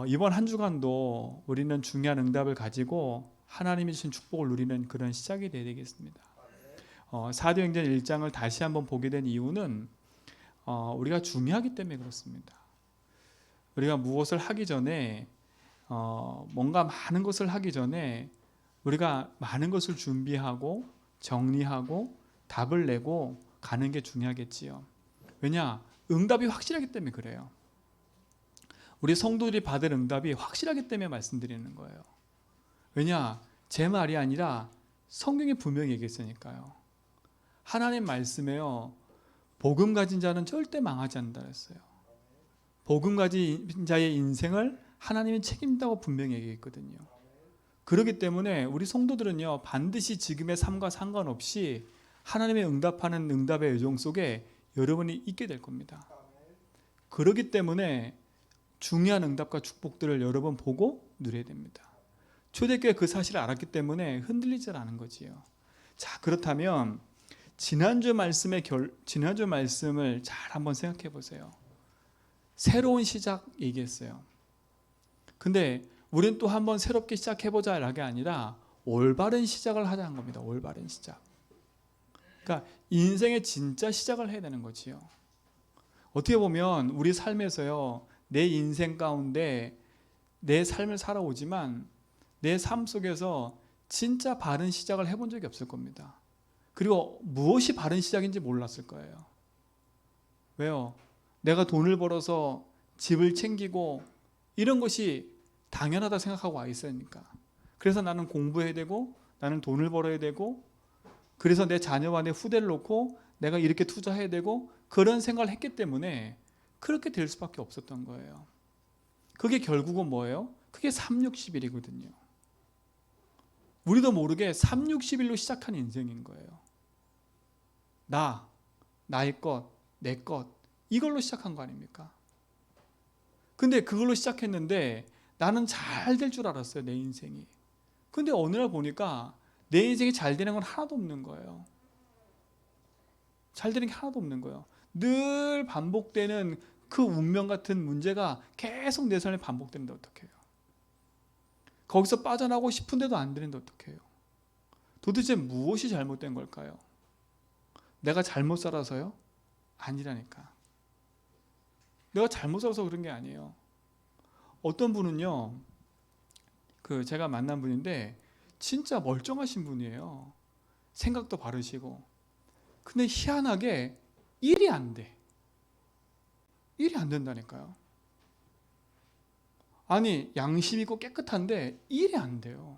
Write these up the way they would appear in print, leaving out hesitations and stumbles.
이번 한 주간도 우리는 중요한 응답을 가지고 하나님이 주신 축복을 누리는 그런 시작이 되어야 되겠습니다. 사도행전 1장을 다시 한번 보게 된 이유는 우리가 중요하기 때문에 그렇습니다. 우리가 무엇을 하기 전에 뭔가 많은 것을 하기 전에 우리가 많은 것을 준비하고 정리하고 답을 내고 가는 게 중요하겠지요. 왜냐? 응답이 확실하기 때문에 그래요. 우리 성도들이 받을 응답이 확실하기 때문에 말씀드리는 거예요. 왜냐? 제 말이 아니라 성경이 분명히 얘기했으니까요. 하나님 말씀에요. 복음 가진 자는 절대 망하지 않는다 했어요. 복음 가진 자의 인생을 하나님이 책임진다고 분명히 얘기했거든요. 그렇기 때문에 우리 성도들은요, 반드시 지금의 삶과 상관없이 하나님의 응답하는 응답의 여정 속에 여러분이 있게 될 겁니다. 그렇기 때문에 중요한 응답과 축복들을 여러 번 보고 누려야 됩니다. 초대교회 그 사실을 알았기 때문에 흔들리지 않은 거지요. 자, 그렇다면 지난주 말씀을 잘 한번 생각해 보세요. 새로운 시작 얘기했어요. 근데 우리는 또 한번 새롭게 시작해보자 라는 게 아니라 올바른 시작을 하자는 겁니다. 올바른 시작. 그러니까 인생의 진짜 시작을 해야 되는 거지요. 어떻게 보면 우리 삶에서요, 내 인생 가운데 내 삶을 살아오지만 내 삶 속에서 진짜 바른 시작을 해본 적이 없을 겁니다. 그리고 무엇이 바른 시작인지 몰랐을 거예요. 왜요? 내가 돈을 벌어서 집을 챙기고 이런 것이 당연하다 생각하고 와 있으니까. 그래서 나는 공부해야 되고 나는 돈을 벌어야 되고 그래서 내 자녀와 내 후대를 놓고 내가 이렇게 투자해야 되고 그런 생각을 했기 때문에 그렇게 될 수밖에 없었던 거예요. 그게 결국은 뭐예요? 그게 360일이거든요. 우리도 모르게 360일로 시작한 인생인 거예요. 나의 것, 내 것 이걸로 시작한 거 아닙니까? 근데 그걸로 시작했는데 나는 잘 될 줄 알았어요, 내 인생이. 근데 어느 날 보니까 내 인생이 잘 되는 건 하나도 없는 거예요. 잘 되는 게 하나도 없는 거예요. 늘 반복되는 그 운명 같은 문제가 계속 내 삶에 반복되는데 어떡해요? 거기서 빠져나오고 싶은데도 안 되는데 어떡해요? 도대체 무엇이 잘못된 걸까요? 내가 잘못 살아서요? 아니라니까. 내가 잘못 살아서 그런 게 아니에요. 어떤 분은요, 제가 만난 분인데 진짜 멀쩡하신 분이에요. 생각도 바르시고. 근데 희한하게 일이 안 돼. 일이 안 된다니까요. 아니, 양심 있고 깨끗한데 일이 안 돼요.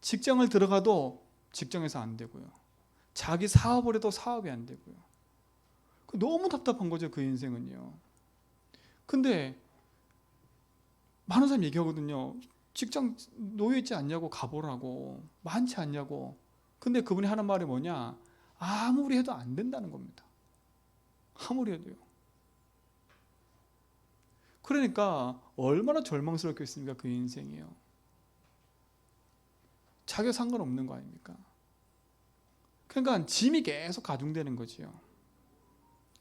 직장을 들어가도 직장에서 안 되고요. 자기 사업을 해도 사업이 안 되고요. 너무 답답한 거죠, 그 인생은요. 근데 많은 사람이 얘기하거든요. 직장 놓여있지 않냐고, 가보라고. 많지 않냐고. 근데 그분이 하는 말이 뭐냐? 아무리 해도 안 된다는 겁니다. 아무리 해도요. 그러니까 얼마나 절망스럽겠습니까, 그 인생이요. 자기가 상관없는 거 아닙니까? 그러니까 짐이 계속 가중되는 거지요.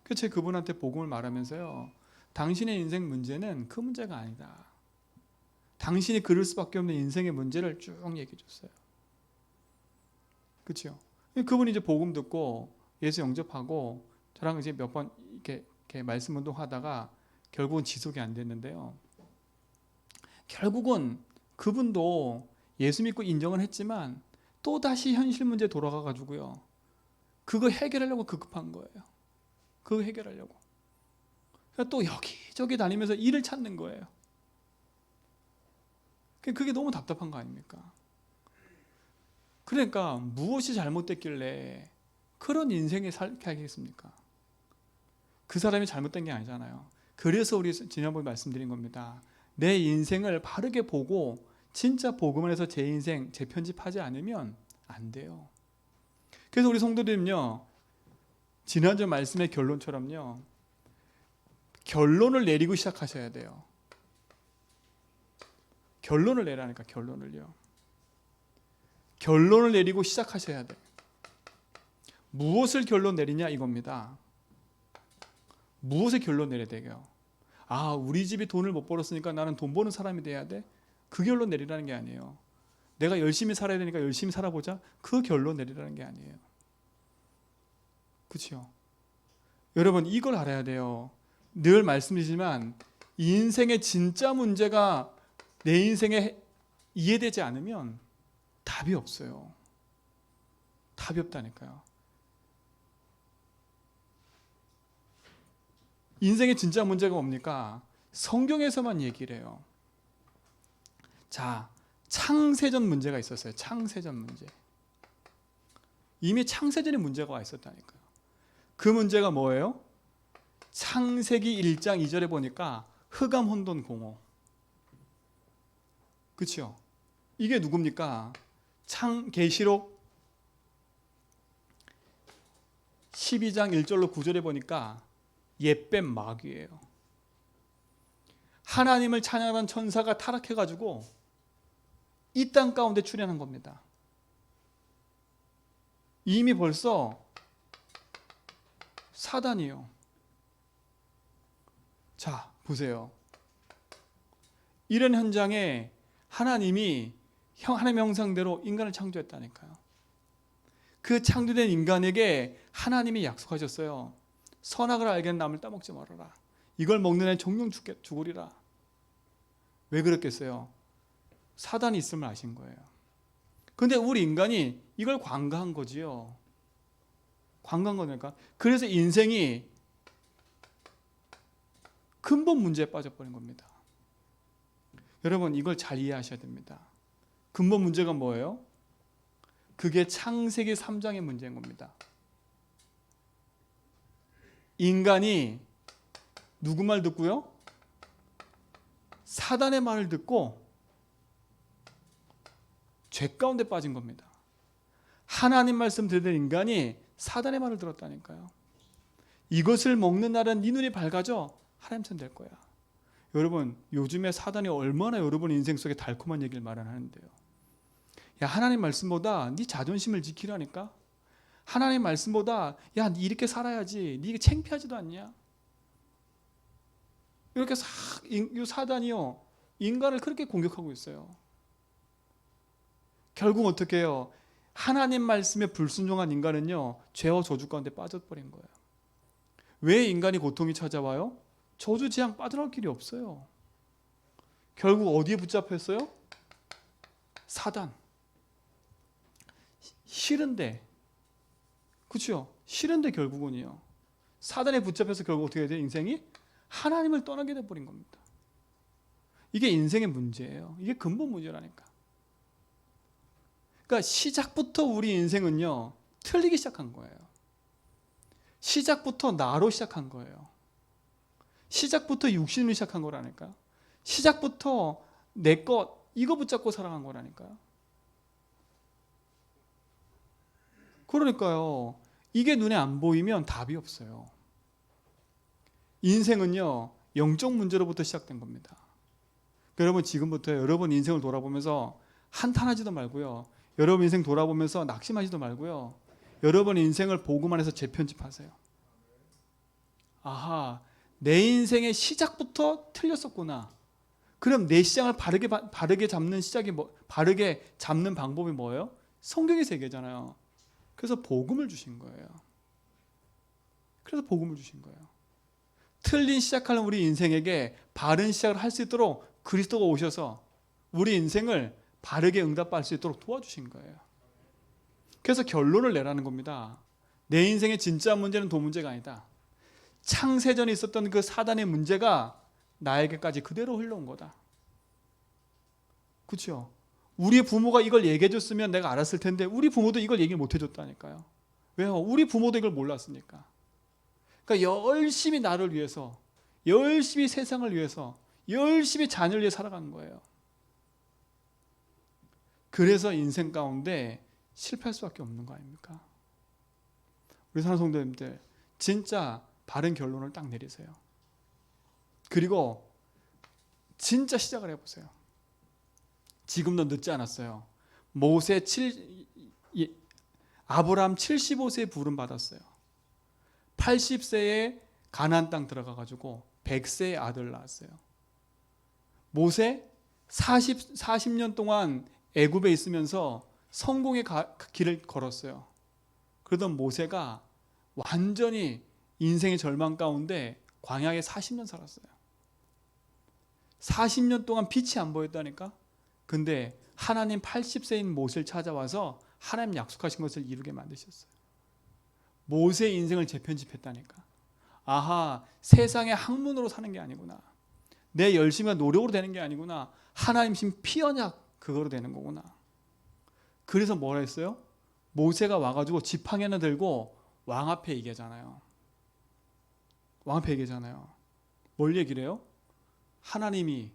그래서 제가 그분한테 복음을 말하면서요, 당신의 인생 문제는 그 문제가 아니다. 당신이 그럴 수밖에 없는 인생의 문제를 쭉 얘기해 줬어요. 그렇죠? 그분이 이제 복음 듣고 예수 영접하고 저랑 이제 몇 번 이렇게 말씀 운동하다가 결국은 지속이 안 됐는데요. 결국은 그분도 예수 믿고 인정은 했지만 또 다시 현실 문제에 돌아가 가지고요. 그거 해결하려고 급급한 거예요. 그거 해결하려고. 그러니까 또 여기저기 다니면서 일을 찾는 거예요. 그게 너무 답답한 거 아닙니까? 그러니까 무엇이 잘못됐길래 그런 인생에 살게 하겠습니까? 그 사람이 잘못된 게 아니잖아요. 그래서 우리 지난번에 말씀드린 겁니다. 내 인생을 바르게 보고 진짜 복음 안에서 제 인생 재편집하지 않으면 안 돼요. 그래서 우리 성도들은요, 지난주 말씀의 결론처럼요, 결론을 내리고 시작하셔야 돼요. 결론을 내라니까, 결론을요. 결론을 내리고 시작하셔야 돼요. 무엇을 결론 내리냐 이겁니다. 무엇을 결론 내려야 돼요? 우리 집이 돈을 못 벌었으니까 나는 돈 버는 사람이 돼야 돼. 그 결론 내리라는 게 아니에요. 내가 열심히 살아야 되니까 열심히 살아보자. 그 결론 내리라는 게 아니에요. 그렇죠? 여러분 이걸 알아야 돼요. 늘 말씀드리지만 인생의 진짜 문제가 내 인생에 이해되지 않으면 답이 없어요. 답이 없다니까요. 인생의 진짜 문제가 뭡니까? 성경에서만 얘기를 해요. 자, 창세전 문제가 있었어요. 창세전 문제. 이미 창세전에 문제가 와 있었다니까요. 그 문제가 뭐예요? 창세기 1장 2절에 보니까 흑암 혼돈 공허. 그렇죠? 이게 누굽니까? 계시록 12장 1절로 9절에 보니까 옛뱀 마귀예요. 하나님을 찬양하던 천사가 타락해가지고 이 땅 가운데 출현한 겁니다. 이미 벌써 사단이요. 자, 보세요. 이런 현장에 하나님이 하나님의 형상대로 인간을 창조했다니까요. 그 창조된 인간에게 하나님이 약속하셨어요. 선악을 알게 된 나무를 따먹지 말아라. 이걸 먹는 애는 정령 죽으리라. 왜 그랬겠어요? 사단이 있음을 아신 거예요. 근데 우리 인간이 이걸 관가한 거지요. 관가한 거니까. 그래서 인생이 근본 문제에 빠져버린 겁니다. 여러분 이걸 잘 이해하셔야 됩니다. 근본 문제가 뭐예요? 그게 창세기 3장의 문제인 겁니다. 인간이 누구 말 듣고요? 사단의 말을 듣고 죄 가운데 빠진 겁니다. 하나님 말씀 듣는 인간이 사단의 말을 들었다니까요. 이것을 먹는 날은 네 눈이 밝아져 하나님 편 될 거야. 여러분 요즘에 사단이 얼마나 여러분 인생 속에 달콤한 얘기를 말하는데요. 야 하나님 말씀보다 네 자존심을 지키라니까. 하나님 말씀보다 야 네 이렇게 살아야지. 네 창피하지도 않냐. 이렇게 이 사단이요 인간을 그렇게 공격하고 있어요. 결국 어떻게 해요? 하나님 말씀에 불순종한 인간은요 죄와 저주 가운데 빠져버린 거예요. 왜 인간이 고통이 찾아와요? 저주 지향 빠져나올 길이 없어요. 결국 어디에 붙잡혔어요? 사단. 싫은데, 그렇죠? 싫은데 결국은요 사단에 붙잡혀서 결국 어떻게 돼요? 인생이 하나님을 떠나게 돼버린 겁니다. 이게 인생의 문제예요. 이게 근본 문제라니까. 그러니까 시작부터 우리 인생은요 틀리기 시작한 거예요. 시작부터 나로 시작한 거예요. 시작부터 육신으로 시작한 거라니까요. 시작부터 내 것 이거 붙잡고 살아간 거라니까요. 그러니까요 이게 눈에 안 보이면 답이 없어요. 인생은요 영적 문제로부터 시작된 겁니다. 여러분 지금부터 여러분 인생을 돌아보면서 한탄하지도 말고요. 여러분 인생 돌아보면서 낙심하지도 말고요. 여러분 인생을 복음 안에서 재편집하세요. 아하, 내 인생의 시작부터 틀렸었구나. 그럼 내 시작을 바르게 잡는 바르게 잡는 방법이 뭐예요? 성경의 세계잖아요. 그래서 복음을 주신 거예요. 그래서 복음을 주신 거예요. 틀린 시작하는 우리 인생에게 바른 시작을 할 수 있도록 그리스도가 오셔서 우리 인생을 바르게 응답할 수 있도록 도와주신 거예요. 그래서 결론을 내라는 겁니다. 내 인생의 진짜 문제는 돈 문제가 아니다. 창세전에 있었던 그 사단의 문제가 나에게까지 그대로 흘러온 거다. 그렇죠? 우리 부모가 이걸 얘기해 줬으면 내가 알았을 텐데 우리 부모도 이걸 얘기 못 해줬다니까요. 왜요? 우리 부모도 이걸 몰랐으니까. 그러니까 열심히 나를 위해서, 열심히 세상을 위해서, 열심히 자녀를 위해 살아가는 거예요. 그래서 인생 가운데 실패할 수밖에 없는 거 아닙니까? 우리 사랑하는 성도님들 진짜 바른 결론을 딱 내리세요. 그리고 진짜 시작을 해보세요. 지금도 늦지 않았어요. 아브라함 75세에 부름 받았어요. 80세에 가나안 땅 들어가가지고 100세의 아들을 낳았어요. 모세 40년 동안 애굽에 있으면서 성공의 길을 걸었어요. 그러던 모세가 완전히 인생의 절망 가운데 광야에 40년 살았어요. 40년 동안 빛이 안 보였다니까. 근데 하나님 80세인 모세를 찾아와서 하나님 약속하신 것을 이루게 만드셨어요. 모세의 인생을 재편집했다니까. 아하, 세상의 학문으로 사는 게 아니구나. 내 열심과 노력으로 되는 게 아니구나. 하나님 신 피 언약 그거로 되는 거구나. 그래서 뭐라 했어요? 모세가 와가지고 지팡이 하나 들고 왕 앞에 얘기하잖아요. 왕 앞에 얘기하잖아요. 뭘 얘기를 해요? 하나님이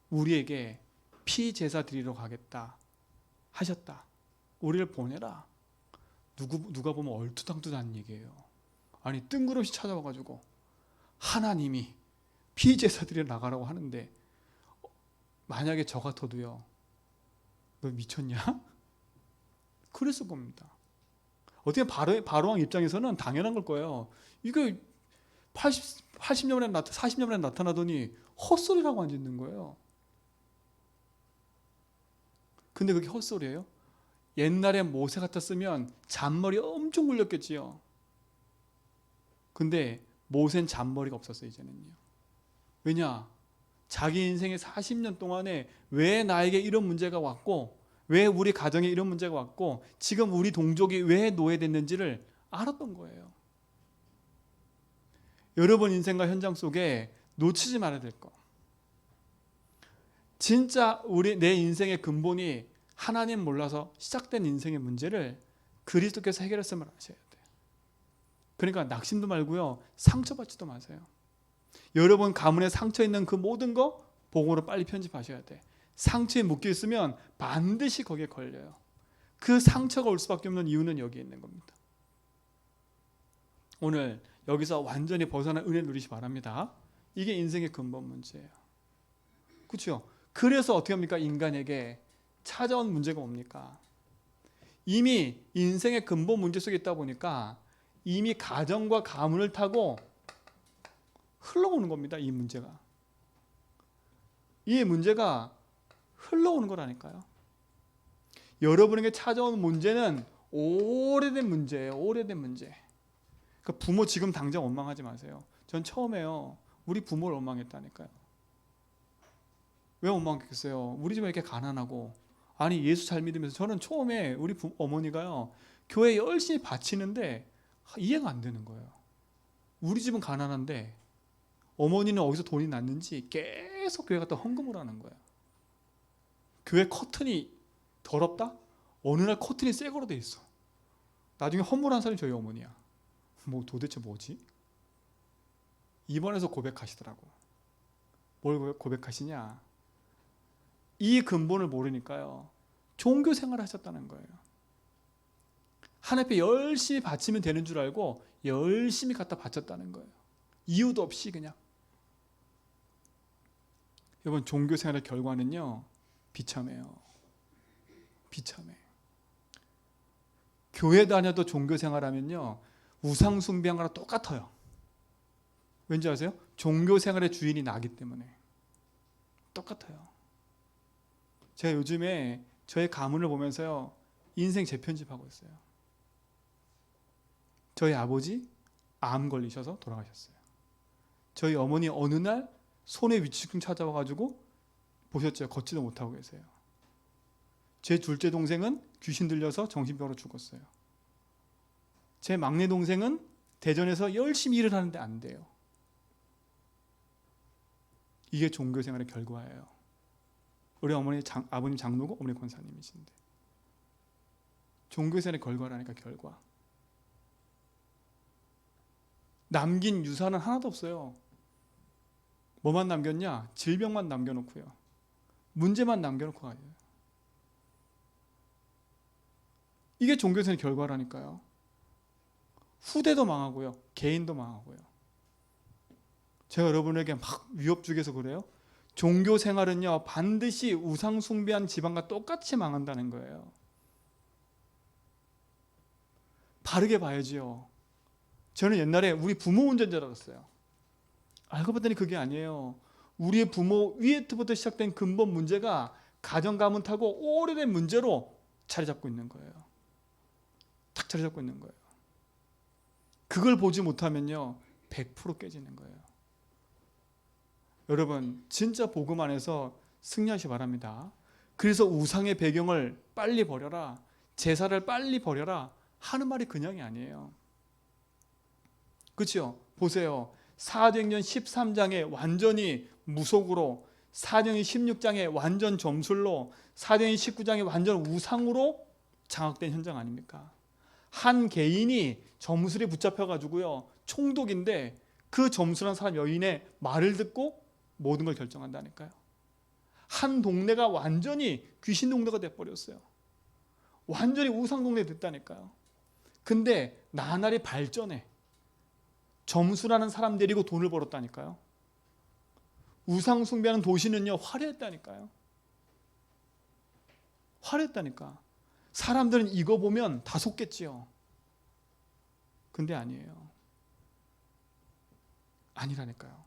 우리에게 피 제사 드리러 가겠다 하셨다. 우리를 보내라. 누가 보면 얼토당토하는 얘기예요. 아니 뜬금없이 찾아와가지고 하나님이 피 제사 드리러 나가라고 하는데 만약에 저 같아도요. 너 미쳤냐? 그랬을 겁니다. 어떻게 바로왕 입장에서는 당연한 걸 거예요. 이거 40년 만에 40년 만에 나타나더니 헛소리라고 안 짓는 거예요. 근데 그게 헛소리예요? 옛날에 모세 같았으면 잔머리 엄청 굴렸겠지요. 근데 모세는 잔머리가 없었어요. 이제는요. 왜냐? 자기 인생의 40년 동안에 왜 나에게 이런 문제가 왔고 왜 우리 가정에 이런 문제가 왔고 지금 우리 동족이 왜 노예됐는지를 알았던 거예요. 여러분 인생과 현장 속에 놓치지 말아야 될 거. 진짜 내 인생의 근본이 하나님 몰라서 시작된 인생의 문제를 그리스도께서 해결했음을 아셔야 돼요. 그러니까 낙심도 말고요. 상처받지도 마세요. 여러분 가문에 상처 있는 그 모든 거 복음으로 빨리 편집하셔야 돼. 상처에 묶여 있으면 반드시 거기에 걸려요. 그 상처가 올 수밖에 없는 이유는 여기에 있는 겁니다. 오늘 여기서 완전히 벗어난 은혜 누리시 바랍니다. 이게 인생의 근본 문제예요. 그렇죠? 그래서 어떻게 합니까? 인간에게 찾아온 문제가 뭡니까? 이미 인생의 근본 문제 속에 있다 보니까 이미 가정과 가문을 타고 흘러오는 겁니다. 이 문제가. 이 문제가 흘러오는 거라니까요. 여러분에게 찾아온 문제는 오래된 문제예요. 오래된 문제. 그러니까 부모 지금 당장 원망하지 마세요. 전 처음에요. 우리 부모를 원망했다니까요. 왜 원망했겠어요? 우리 집은 이렇게 가난하고 아니 예수 잘 믿으면서 저는 처음에 우리 어머니가요. 교회 열심히 바치는데 이해가 안 되는 거예요. 우리 집은 가난한데 어머니는 어디서 돈이 났는지 계속 교회 갔다 헌금을 하는 거예요. 교회 커튼이 더럽다? 어느 날 커튼이 새 거로 돼 있어. 나중에 헌물한 사람이 저희 어머니야. 뭐 도대체 뭐지? 입원해서 고백하시더라고. 뭘 고백하시냐? 이 근본을 모르니까요. 종교 생활을 하셨다는 거예요. 하나님 앞에 열심히 바치면 되는 줄 알고 열심히 갖다 바쳤다는 거예요. 이유도 없이 그냥. 여러분 종교 생활의 결과는요. 비참해요. 비참해. 교회 다녀도 종교 생활하면요. 우상 숭배한 거랑 똑같아요. 왠지 아세요? 종교 생활의 주인이 나기 때문에. 똑같아요. 제가 요즘에 저의 가문을 보면서요. 인생 재편집하고 있어요. 저희 아버지 암 걸리셔서 돌아가셨어요. 저희 어머니 어느 날 손에 위축증 찾아와가지고 보셨죠? 걷지도 못하고 계세요. 제 둘째 동생은 귀신 들려서 정신병으로 죽었어요. 제 막내 동생은 대전에서 열심히 일을 하는데 안 돼요. 이게 종교생활의 결과예요. 우리 아버님 장로고 어머니 권사님이신데 종교생활의 결과라니까 결과. 남긴 유산은 하나도 없어요. 뭐만 남겼냐? 질병만 남겨놓고요. 문제만 남겨놓고 가요. 이게 종교생활의 결과라니까요. 후대도 망하고요. 개인도 망하고요. 제가 여러분에게 막 위협 주기해서 그래요. 종교생활은요. 반드시 우상 숭배한 집안과 똑같이 망한다는 거예요. 바르게 봐야지요. 저는 옛날에 우리 부모 문제인 줄 알았어요. 알고 봤더니 그게 아니에요. 우리의 부모 위에부터 시작된 근본 문제가 가정 가문 타고 오래된 문제로 자리 잡고 있는 거예요. 탁 자리 잡고 있는 거예요. 그걸 보지 못하면요 100% 깨지는 거예요. 여러분 진짜 복음 안에서 승리하시 바랍니다. 그래서 우상의 배경을 빨리 버려라, 제사를 빨리 버려라 하는 말이 그냥이 아니에요. 그렇죠? 보세요. 사도행전 13장에 완전히 무속으로, 사도행전 16장에 완전 점술로, 사도행전 19장에 완전 우상으로 장악된 현장 아닙니까? 한 개인이 점술에 붙잡혀가지고요 총독인데 그 점술한 사람 여인의 말을 듣고 모든 걸 결정한다니까요. 한 동네가 완전히 귀신 동네가 돼버렸어요. 완전히 우상 동네 됐다니까요. 근데 나날이 발전해. 점수라는 사람 데리고 돈을 벌었다니까요. 우상 숭배하는 도시는요 화려했다니까요. 화려했다니까. 사람들은 이거 보면 다 속겠지요. 근데 아니에요. 아니라니까요.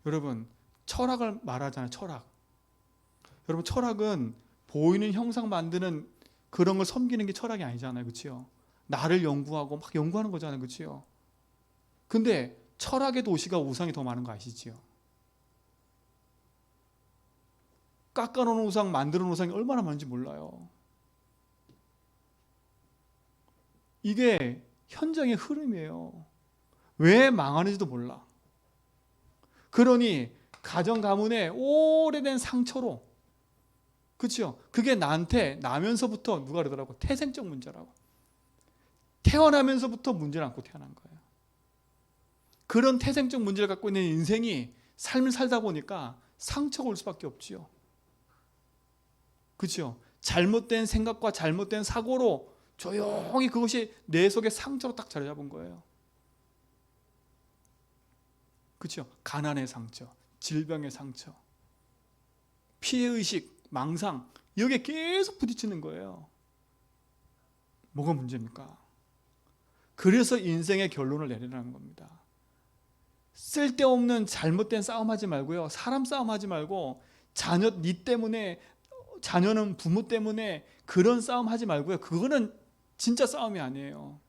여러분 철학을 말하잖아요. 철학. 여러분 철학은 보이는 형상 만드는 그런 걸 섬기는 게 철학이 아니잖아요. 그렇죠? 나를 연구하고 막 연구하는 거잖아요. 그렇죠? 근데 철학의 도시가 우상이 더 많은 거 아시지요? 깎아놓은 우상, 만들어 놓은 우상이 얼마나 많은지 몰라요. 이게 현장의 흐름이에요. 왜 망하는지도 몰라. 그러니 가정 가문의 오래된 상처로, 그렇죠? 그게 나한테 나면서부터 누가 그러더라고, 태생적 문제라고. 태어나면서부터 문제를 안고 태어난 거예요. 그런 태생적 문제를 갖고 있는 인생이 삶을 살다 보니까 상처가 올 수밖에 없지요. 그렇죠? 잘못된 생각과 잘못된 사고로 조용히 그것이 내 속에 상처로 딱 자리 잡은 거예요. 그렇죠? 가난의 상처, 질병의 상처, 피해의식, 망상, 여기에 계속 부딪히는 거예요. 뭐가 문제입니까? 그래서 인생의 결론을 내리라는 겁니다. 쓸데없는 잘못된 싸움하지 말고요. 사람 싸움하지 말고, 니 때문에, 자녀는 부모 때문에 그런 싸움 하지 말고요. 그거는 진짜 싸움이 아니에요.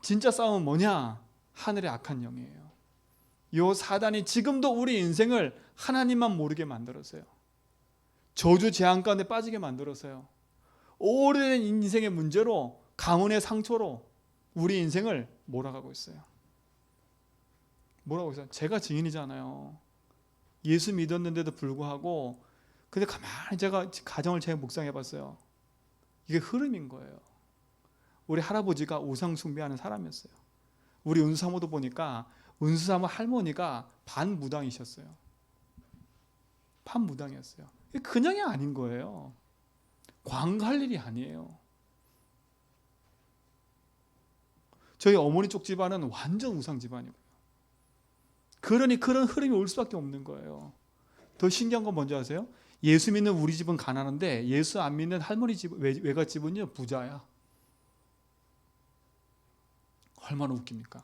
진짜 싸움은 뭐냐? 하늘의 악한 영이에요. 요 사단이 지금도 우리 인생을 하나님만 모르게 만들었어요. 저주 재앙 가운데 빠지게 만들었어요. 오래된 인생의 문제로, 가문의 상처로 우리 인생을 몰아가고 있어요. 뭐라고 있어요? 제가 증인이잖아요. 예수 믿었는데도 불구하고, 근데 가만히 제가 가정을 제가 묵상해 봤어요. 이게 흐름인 거예요. 우리 할아버지가 우상 숭배하는 사람이었어요. 우리 은수사모도 보니까 은수사모 할머니가 반무당이셨어요. 반무당이었어요. 그냥이 아닌 거예요. 광할 일이 아니에요. 저희 어머니 쪽 집안은 완전 우상 집안이고요. 그러니 그런 흐름이 올 수밖에 없는 거예요. 더 신기한 건 뭔지 아세요? 예수 믿는 우리 집은 가난한데 예수 안 믿는 할머니 집, 외갓 집은요 부자야. 얼마나 웃깁니까?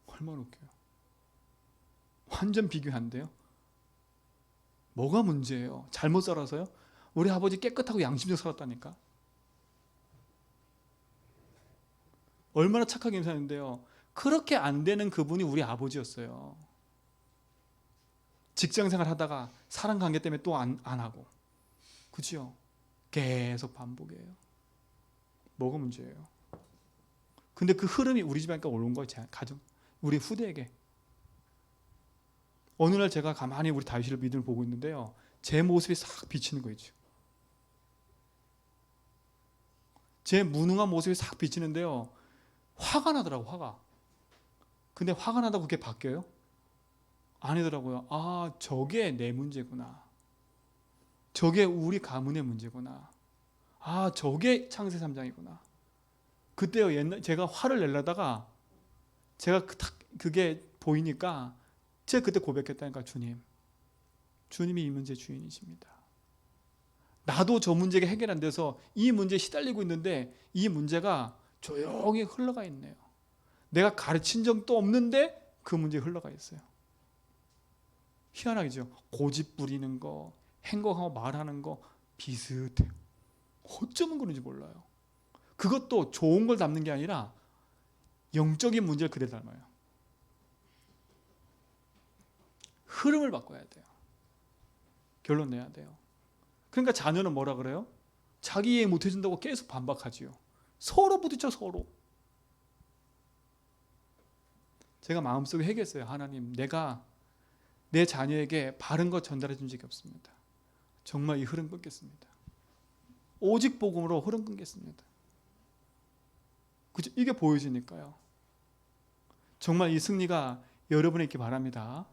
얼마나 웃겨요. 완전 비교한데요. 뭐가 문제예요? 잘못 살아서요? 우리 아버지 깨끗하고 양심적 살았다니까. 얼마나 착하게 사는데요. 그렇게 안 되는 그분이 우리 아버지였어요. 직장생활 하다가 사람 관계 때문에 또 안 하고, 그렇죠? 계속 반복이에요. 뭐가 문제예요? 근데 그 흐름이 우리 집안까지 온 거예요. 가정, 우리 후대에게. 어느 날 제가 가만히 우리 다윗을 믿음을 보고 있는데요, 제 모습이 싹 비치는 거 있죠. 제 무능한 모습이 싹 비치는데요, 화가 나더라고. 화가. 근데 화가 나다고 그게 바뀌어요? 아니더라고요. 아, 저게 내 문제구나. 저게 우리 가문의 문제구나. 아, 저게 창세 3장이구나. 그때요, 옛날 제가 화를 내려다가 제가 그게 보이니까 제가 그때 고백했다니까. 주님이 이 문제 주인이십니다. 나도 저 문제가 해결 안 돼서 이 문제에 시달리고 있는데 이 문제가 조용히 흘러가 있네요. 내가 가르친 적도 없는데 그 문제에 흘러가 있어요. 희한하죠. 고집 부리는 거, 행동하고 말하는 거 비슷해요. 어쩌면 그런지 몰라요. 그것도 좋은 걸 담는 게 아니라 영적인 문제를 그대로 닮아요. 흐름을 바꿔야 돼요. 결론 내야 돼요. 그러니까 자녀는 뭐라 그래요? 자기 이해 못해준다고 계속 반박하지요. 서로 부딪혀 서로. 제가 마음속에 회개했어요. 하나님, 내가 내 자녀에게 바른 것 전달해 준 적이 없습니다. 정말 이 흐름 끊겠습니다. 오직 복음으로 흐름 끊겠습니다. 그죠? 이게 보여지니까요. 정말 이 승리가 여러분에 있기 바랍니다.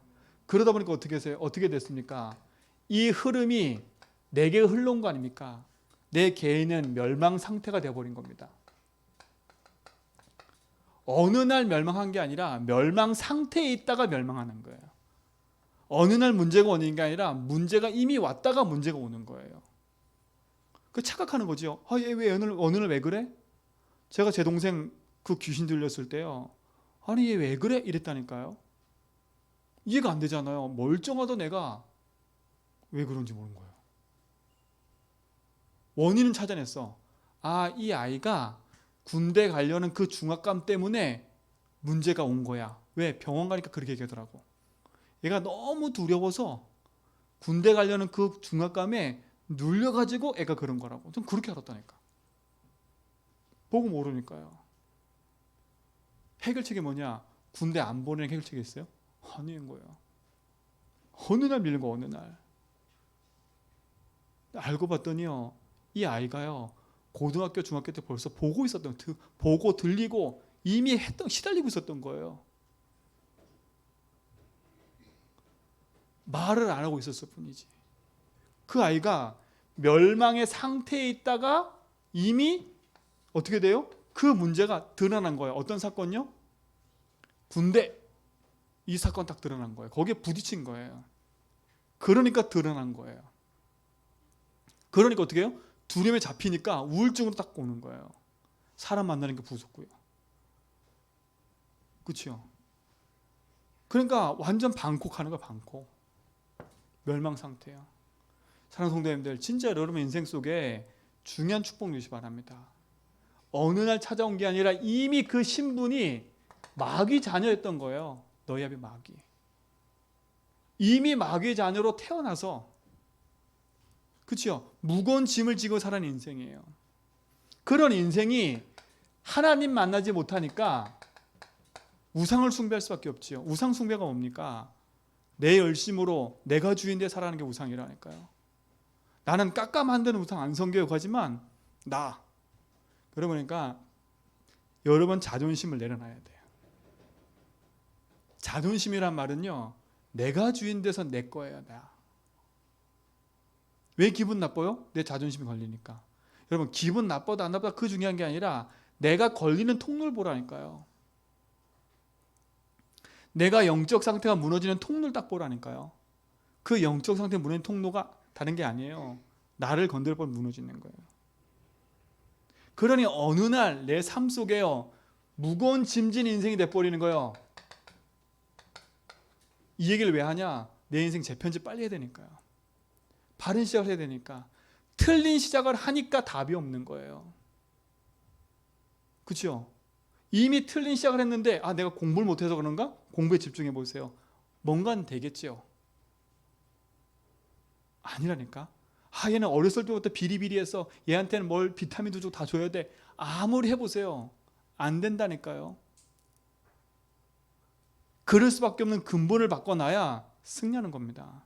그러다 보니까 어떻게 됐습니까? 이 흐름이 내게 흘러온 거 아닙니까? 내 개인은 멸망 상태가 되어버린 겁니다. 어느 날 멸망한 게 아니라 멸망 상태에 있다가 멸망하는 거예요. 어느 날 문제가 오는 게 아니라 문제가 이미 왔다가 문제가 오는 거예요. 그 착각하는 거죠. 얘 왜 어느 날 왜 그래? 제가 제 동생 그 귀신 들렸을 때요. 아니 얘 왜 그래? 이랬다니까요. 이해가 안 되잖아요. 멀쩡하던 애가 왜 그런지 모르는 거예요. 원인은 찾아냈어. 이 아이가 군대 가려는 그 중압감 때문에 문제가 온 거야. 왜? 병원 가니까 그렇게 얘기하더라고. 얘가 너무 두려워서 군대 가려는 그 중압감에 눌려가지고 애가 그런 거라고. 전 그렇게 알았다니까. 보고 모르니까요. 해결책이 뭐냐? 군대 안 보내는 해결책이 있어요? 아닌 거예요. 어느 날 밀린 거 어느 날. 알고 봤더니요. 이 아이가요. 고등학교, 중학교 때 벌써 보고 들리고 이미 시달리고 있었던 거예요. 말을 안 하고 있었을 뿐이지. 그 아이가 멸망의 상태에 있다가 이미 어떻게 돼요? 그 문제가 드러난 거예요. 어떤 사건요? 군대. 이 사건 딱 드러난 거예요. 거기에 부딪힌 거예요. 그러니까 드러난 거예요. 그러니까 어떻게 해요? 두려움에 잡히니까 우울증으로 딱 오는 거예요. 사람 만나는 게 무섭고요. 그렇죠? 그러니까 완전 방콕하는 거야. 방콕. 멸망 상태야. 사랑하는 성도님들, 진짜 여러분 인생 속에 중요한 축복 누리시 바랍니다. 어느 날 찾아온 게 아니라 이미 그 신분이 마귀 자녀였던 거예요. 너희 아비 마귀. 이미 마귀 자녀로 태어나서, 그렇죠? 무거운 짐을 지고 살아는 인생이에요. 그런 인생이 하나님 만나지 못하니까 우상을 숭배할 수밖에 없지요. 우상 숭배가 뭡니까? 내 열심으로 내가 주인데 살아가는 게 우상이라니까요. 나는 깎아 만드는 우상 안 섬겨하지만 그러니까 여러분 자존심을 내려놔야 돼요. 자존심이란 말은요. 내가 주인 돼서 내 거예요. 왜 기분 나빠요? 내 자존심이 걸리니까. 여러분 기분 나빠도 안 나빠도 그 중요한 게 아니라 내가 걸리는 통로를 보라니까요. 내가 영적 상태가 무너지는 통로를 딱 보라니까요. 그 영적 상태 무너지는 통로가 다른 게 아니에요. 나를 건드릴 뻔 무너지는 거예요. 그러니 어느 날 내 삶 속에요. 무거운 짐진 인생이 돼버리는 거예요. 이 얘기를 왜 하냐? 내 인생 재편집 빨리 해야 되니까요. 바른 시작을 해야 되니까. 틀린 시작을 하니까 답이 없는 거예요. 그렇죠? 이미 틀린 시작을 했는데 내가 공부를 못해서 그런가? 공부에 집중해 보세요. 뭔가는 되겠죠. 아니라니까. 얘는 어렸을 때부터 비리비리해서 얘한테는 뭘 비타민도 주고 다 줘야 돼. 아무리 해보세요. 안 된다니까요. 그럴 수밖에 없는 근본을 바꿔놔야 승리하는 겁니다.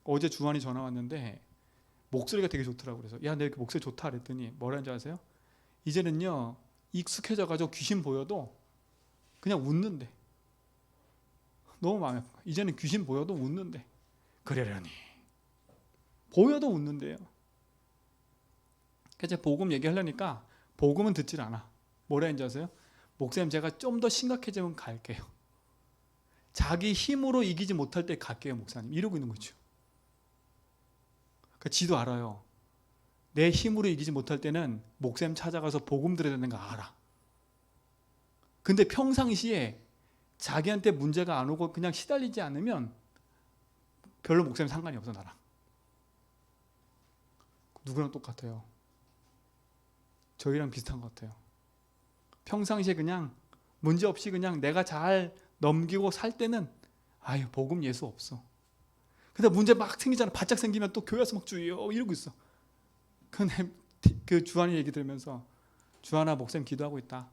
어제 주한이 전화 왔는데 목소리가 되게 좋더라고요. 그래서 야, 내 이렇게 목소리 좋다 그랬더니 뭐라는지 아세요? 이제는요 익숙해져가지고 귀신 보여도 그냥 웃는데. 너무 마음이 아픈 거예요. 이제는 귀신 보여도 웃는데. 그러려니 보여도 웃는데요. 그래서 제가 복음 얘기하려니까 복음은 듣질 않아. 뭐라 했는지 아세요? 목사님 제가 좀 더 심각해지면 갈게요. 자기 힘으로 이기지 못할 때 갈게요 목사님. 이러고 있는 거죠. 그러니까 지도 알아요. 내 힘으로 이기지 못할 때는 목사님 찾아가서 복음 들어야 되는 거 알아. 근데 평상시에 자기한테 문제가 안 오고 그냥 시달리지 않으면 별로 목사님 상관이 없어, 나랑. 누구랑 똑같아요. 저희랑 비슷한 것 같아요. 평상시에 그냥 문제 없이 그냥 내가 잘 넘기고 살 때는 아유, 복음 예수 없어. 근데 문제 막 생기잖아. 바짝 생기면 또 교회 와서 막 주여 이러고 있어. 근데 그 주한이 얘기 들으면서 주한아, 목사님 기도하고 있다.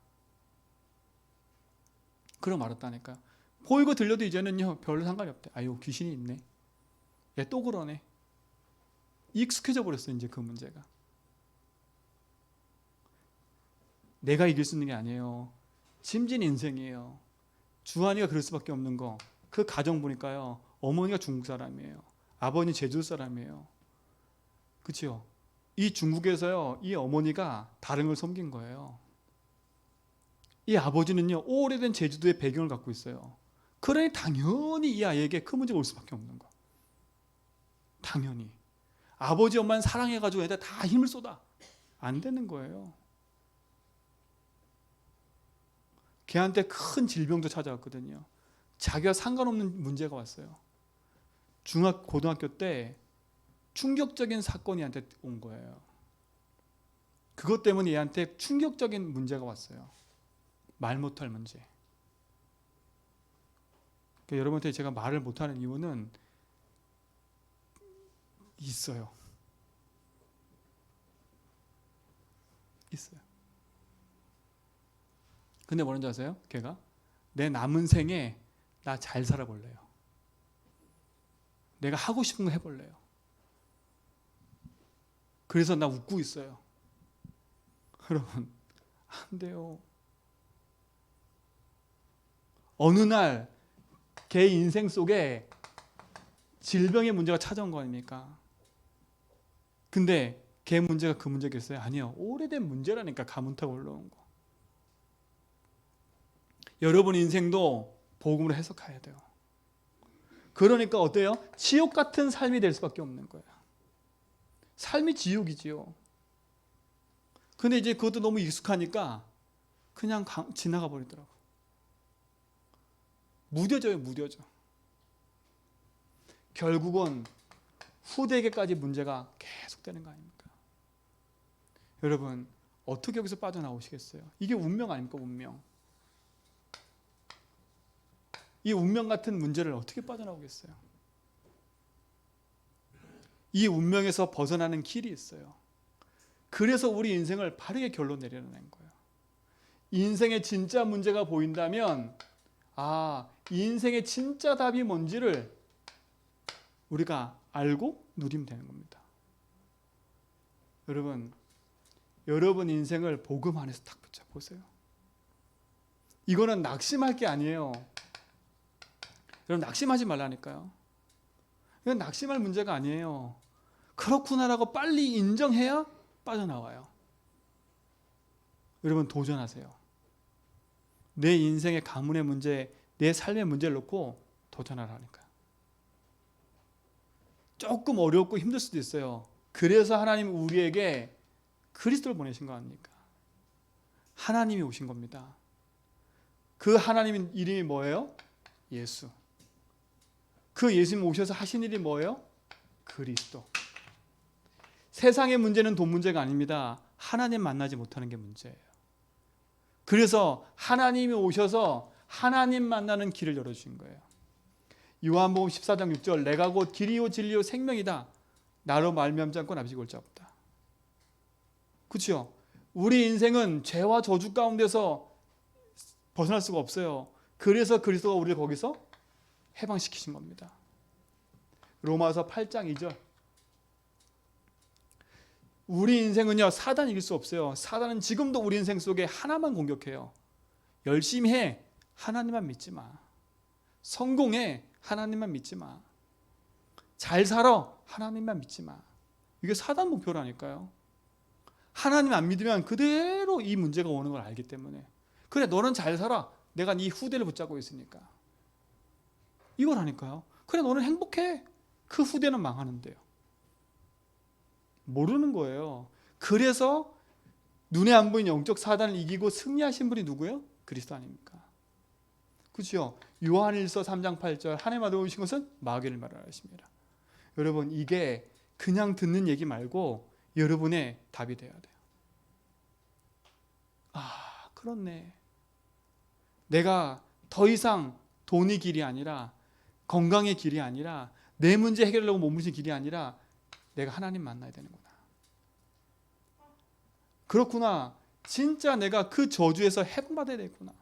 그러고 말았다니까. 보이고 들려도 이제는요 별로 상관이 없대. 아유, 귀신이 있네. 얘 또 그러네. 익숙해져 버렸어 이제 그 문제가. 내가 이길 수 있는 게 아니에요. 짐진 인생이에요. 주한이가 그럴 수밖에 없는 거. 그 가정 보니까요, 어머니가 중국 사람이에요. 아버님 제주 사람이에요. 그렇죠? 이 중국에서요, 이 어머니가 다른 걸 섬긴 거예요. 이 아버지는요, 오래된 제주도의 배경을 갖고 있어요. 그러니 당연히 이 아이에게 큰 문제가 올 수밖에 없는 거. 당연히. 아버지 엄마는 사랑해가지고 애들 다 힘을 쏟아. 안 되는 거예요. 걔한테 큰 질병도 찾아왔거든요. 자기와 상관없는 문제가 왔어요. 고등학교 때 충격적인 사건이 얘한테 온 거예요. 그것 때문에 얘한테 충격적인 문제가 왔어요. 말 못할 문제. 그러니까 여러분한테 제가 말을 못하는 이유는 있어요. 있어요. 근데 뭐라는지 아세요? 걔가 내 남은 생에 나 잘 살아볼래요. 내가 하고 싶은 거 해볼래요. 그래서 나 웃고 있어요. 여러분, 안 돼요. 어느 날 걔 인생 속에 질병의 문제가 찾아온 거 아닙니까? 근데 걔 문제가 그 문제겠어요? 아니요. 오래된 문제라니까, 가문 타고 올라온 거. 여러분 인생도 복음으로 해석해야 돼요. 그러니까 어때요? 지옥 같은 삶이 될 수밖에 없는 거예요. 삶이 지옥이지요. 근데 이제 그것도 너무 익숙하니까 그냥 지나가 버리더라고. 무뎌져요, 무뎌져. 결국은 후대에게까지 문제가 계속되는 거 아닙니까? 여러분, 어떻게 여기서 빠져나오시겠어요? 이게 운명 아닙니까, 운명? 이 운명 같은 문제를 어떻게 빠져나오겠어요? 이 운명에서 벗어나는 길이 있어요. 그래서 우리 인생을 바르게 결론 내려낸 거예요. 인생의 진짜 문제가 보인다면, 인생의 진짜 답이 뭔지를 우리가 알고 누리면 되는 겁니다. 여러분 인생을 복음 안에서 딱 붙여보세요. 이거는 낙심할 게 아니에요. 여러분, 낙심하지 말라니까요. 이건 낙심할 문제가 아니에요. 그렇구나라고 빨리 인정해야 빠져나와요. 여러분, 도전하세요. 내 인생의 가문의 문제, 내 삶의 문제를 놓고 도전하라니까요. 조금 어렵고 힘들 수도 있어요. 그래서 하나님 우리에게 그리스도를 보내신 거 아닙니까? 하나님이 오신 겁니다. 그 하나님 이름이 뭐예요? 예수. 그 예수님 오셔서 하신 일이 뭐예요? 그리스도. 세상의 문제는 돈 문제가 아닙니다. 하나님 만나지 못하는 게 문제예요. 그래서 하나님이 오셔서 하나님 만나는 길을 열어주신 거예요. 요한복음 14장 6절, 내가 곧 길이요 진리요 생명이다. 나로 말미암지 않고 나비지 올 자 없다. 그렇죠? 우리 인생은 죄와 저주 가운데서 벗어날 수가 없어요. 그래서 그리스도가 우리를 거기서 해방시키신 겁니다. 로마서 8장 2절. 우리 인생은요, 사단 이길 수 없어요. 사단은 지금도 우리 인생 속에 하나만 공격해요. 열심히 해. 하나님만 믿지 마. 성공해. 하나님만 믿지 마. 잘 살아. 하나님만 믿지 마. 이게 사단 목표라니까요. 하나님 안 믿으면 그대로 이 문제가 오는 걸 알기 때문에. 그래, 너는 잘 살아. 내가 네 후대를 붙잡고 있으니까. 이거라니까요. 그래, 너는 행복해. 그 후대는 망하는데요. 모르는 거예요. 그래서 눈에 안 보이는 영적 사단을 이기고 승리하신 분이 누구예요? 그리스도 아닙니까? 그렇죠? 요한일서 3장 8절 하나님 아들 오신 것은 마귀를 말하십니다. 여러분 이게 그냥 듣는 얘기 말고 여러분의 답이 돼야 돼요. 아 그렇네. 내가 더 이상 돈이 길이 아니라 건강의 길이 아니라 내 문제 해결하려고 몸부신 길이 아니라 내가 하나님 만나야 되는구나. 그렇구나. 진짜 내가 그 저주에서 해방받아야 되겠구나.